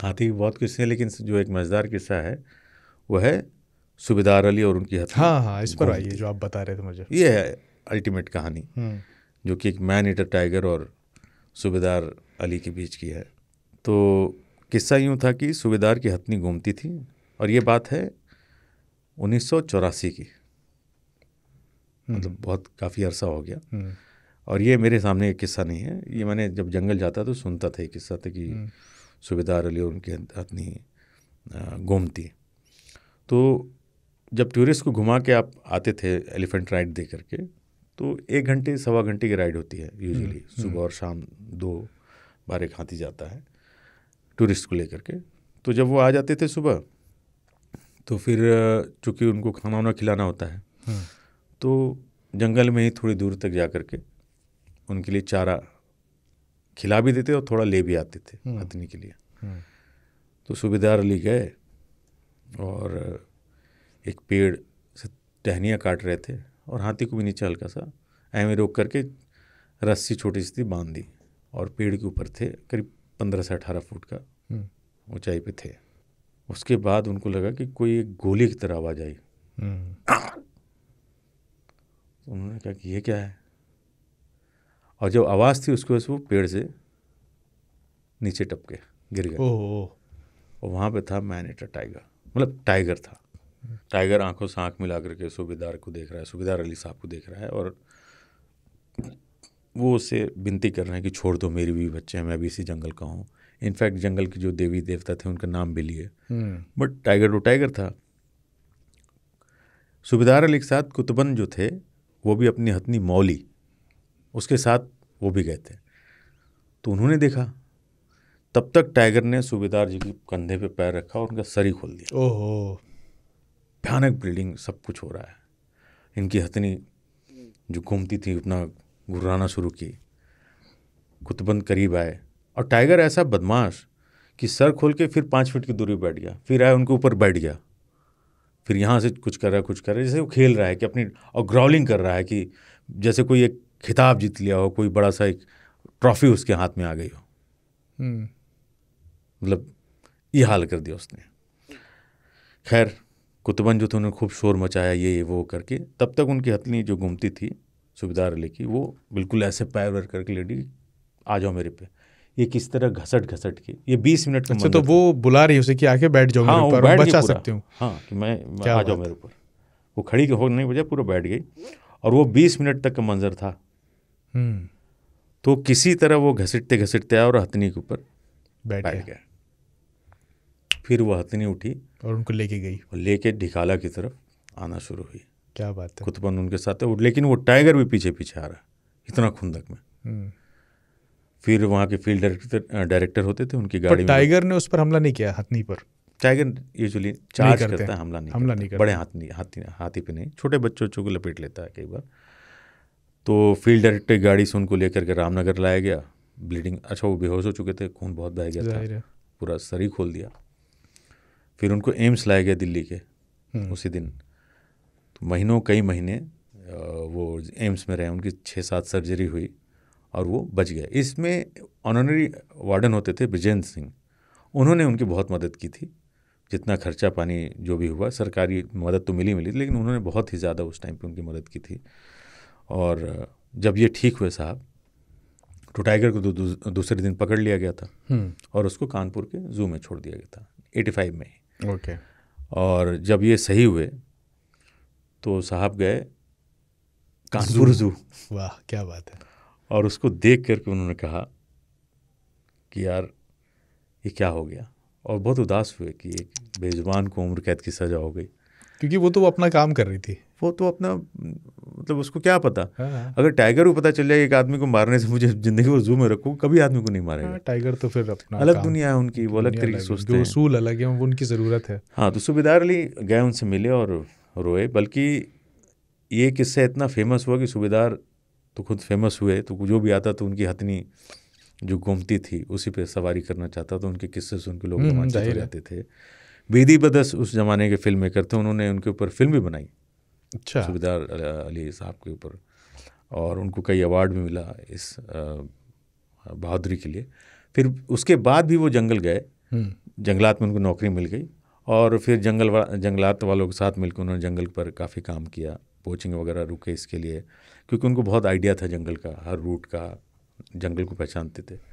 हाथी की बहुत किस्से हैं, लेकिन जो एक मज़ेदार किस्सा है वो है सूबेदार अली और उनकी हथनी। हाँ, इस पर आइए जो आप बता रहे थे मुझे। ये है अल्टीमेट कहानी, जो कि एक मैन ईटर टाइगर और सूबेदार अली के बीच की है। तो किस्सा यूँ था कि सूबेदार की हथनी घूमती थी, और ये बात है 1984 की, मतलब बहुत काफ़ी अरसा हो गया। और ये मेरे सामने एक किस्सा नहीं है, ये मैंने जब जंगल जाता तो सुनता था, एक किस्सा था कि सूबेदार अली और उनकी हथनी घूमती। तो जब टूरिस्ट को घुमा के आप आते थे एलिफेंट राइड दे करके, तो 1 घंटे 1.25 घंटे की राइड होती है यूजुअली, सुबह और शाम 2 बार एक हाथी जाता है टूरिस्ट को लेकर के। तो जब वो आ जाते थे सुबह, तो फिर चूँकि उनको खाना वाना खिलाना होता है, तो जंगल में ही थोड़ी दूर तक जा कर के उनके लिए चारा खिला भी देते और थोड़ा ले भी आते थे हथनी के लिए। तो सूबेदार अली गए और एक पेड़ से टहनियाँ काट रहे थे, और हाथी को भी नीचे हल्का सा ऐਵੇਂ रोक करके रस्सी छोटी सी थी बांध दी, और पेड़ के ऊपर थे, करीब 15 से 18 फुट का ऊंचाई पे थे। उसके बाद उनको लगा कि कोई एक गोली की तरह आवाज़ आई। तो उन्होंने कहा कि ये क्या है, और जब आवाज़ थी उसकी वजह से वो पेड़ से नीचे टपके गिर गए। और वहाँ पे था मैन ईटर टाइगर, मतलब टाइगर था। टाइगर आंखों से आंख मिला करके सूबेदार को देख रहा है, सूबेदार अली साहब को देख रहा है, और वो उससे विनती कर रहे हैं कि छोड़ दो, मेरी भी बच्चे हैं, मैं भी इसी जंगल का हूँ। इनफैक्ट जंगल के जो देवी देवता थे उनका नाम भी लिए, बट टाइगर वो टाइगर था। सूबेदार अली के साथ कुतुबन जो थे वो भी अपनी हथनी मौली, उसके साथ वो भी गए थे। तो उन्होंने देखा, तब तक टाइगर ने सूबेदार जी के कंधे पे पैर रखा और उनका सर ही खोल दिया। ओहो, भयानक ब्लीडिंग, सब कुछ हो रहा है। इनकी हथनी जो घूमती थी अपना गुर्राना शुरू की। कुतुबंद करीब आए, और टाइगर ऐसा बदमाश कि सर खोल के फिर 5 फीट की दूरी बैठ गया, फिर आया उनके ऊपर बैठ गया, फिर यहाँ से कुछ कर रहा है, जैसे वो खेल रहा है कि अपनी, और ग्राउलिंग कर रहा है कि जैसे कोई एक खिताब जीत लिया हो, कोई बड़ा सा एक ट्रॉफी उसके हाथ में आ गई हो। मतलब ये हाल कर दिया उसने। खैर कुतुबन जो थे उन्होंने खूब शोर मचाया, ये वो करके। तब तक उनकी हथनी जो घूमती थी सूबेदार अली की, वो बिल्कुल ऐसे पैर वैर करके लेडी, आ जाओ मेरे पे। ये किस तरह घसट घसट के, ये 20 मिनट का अच्छा, तो वो बुला रही है उसे कि आके बैठ जाओ मेरे ऊपर, और बचा सकती हूँ। हाँ, कि मैं आ जाओ मेरे ऊपर। वो खड़ी हो नहीं बजाय पूरा बैठ गई, और वो 20 मिनट तक का मंजर था। तो किसी तरह वो घसीटते घसीटते आया और हथनी के ऊपर बैठ गया। फिर वो हथनी उठी और उनको लेके गई, और लेके ढिकाला की तरफ आना शुरू हुई। क्या बात है। कुतुबन उनके साथ है, लेकिन वो टाइगर भी पीछे पीछे आ रहा है, इतना खुंदक में। फिर वहाँ के फील्ड डायरेक्टर होते थे, उनकी गाड़ी में। टाइगर ने उस पर हमला नहीं किया, हथनी पर? टाइगर यूजुअली चार्ज करता है, हमला नहीं करता। बड़े हाथी पे नहीं, छोटे बच्चों को लपेट लेता है कई बार। तो फील्ड डायरेक्टर गाड़ी से उनको लेकर के रामनगर लाया गया। ब्लीडिंग, अच्छा वो बेहोश हो चुके थे, खून बहुत बह गया था, पूरा सर ही खोल दिया। फिर उनको एम्स लाया गया दिल्ली के उसी दिन। तो महीनों, कई महीने वो एम्स में रहे, उनकी 6-7 सर्जरी हुई और वो बच गए। इसमें ऑनररी वार्डन होते थे ब्रिजेंद्र सिंह, उन्होंने उनकी बहुत मदद की थी। जितना खर्चा पानी जो भी हुआ, सरकारी मदद तो मिली, लेकिन उन्होंने बहुत ही ज़्यादा उस टाइम पे उनकी मदद की थी। और जब ये ठीक हुए साहब, तो टाइगर को दूसरे दिन पकड़ लिया गया था और उसको कानपुर के जू में छोड़ दिया गया था 85 में ही। ओके। और जब ये सही हुए तो साहब गए कानपुर जू। वाह, क्या बात है। और उसको देख करके उन्होंने कहा कि यार ये क्या हो गया, और बहुत उदास हुए कि एक बेजुबान को उम्र कैद की सज़ा हो गई। क्योंकि वो तो अपना काम कर रही थी, वो तो अपना, मतलब उसको क्या पता। अगर टाइगर को पता चल जाए एक आदमी को मारने से मुझे जिंदगी भर जू में रखो, कभी आदमी को नहीं मारेगा। टाइगर तो फिर अपना अलग दुनिया है उनकी, वो अलग तरीके से सोचते हैं, उसूल अलग है, वो उनकी ज़रूरत है। हाँ, तो सूबेदार अली गए, उनसे मिले और रोए। बल्कि ये किस्सा इतना फेमस हुआ कि सूबेदार तो खुद फेमस हुए, तो जो भी आता तो उनकी हथनी जो घूमती थी उसी पे सवारी करना चाहता, तो उनके किस्से सुन के लोग रोमांचित हो जाते थे। बेदी बदस उस जमाने के फिल्म मेकर थे, उन्होंने उनके ऊपर फिल्म भी बनाई, अच्छा, सूबेदार अली साहब के ऊपर, और उनको कई अवार्ड भी मिला इस बहादुरी के लिए। फिर उसके बाद भी वो जंगल गए, जंगलात में उनको नौकरी मिल गई और फिर जंगलात वालों के साथ मिलकर उन्होंने जंगल पर काफ़ी काम किया, पोचिंग वगैरह रुके इसके लिए, क्योंकि उनको बहुत आइडिया था जंगल का, हर रूट का, जंगल को पहचानते थे।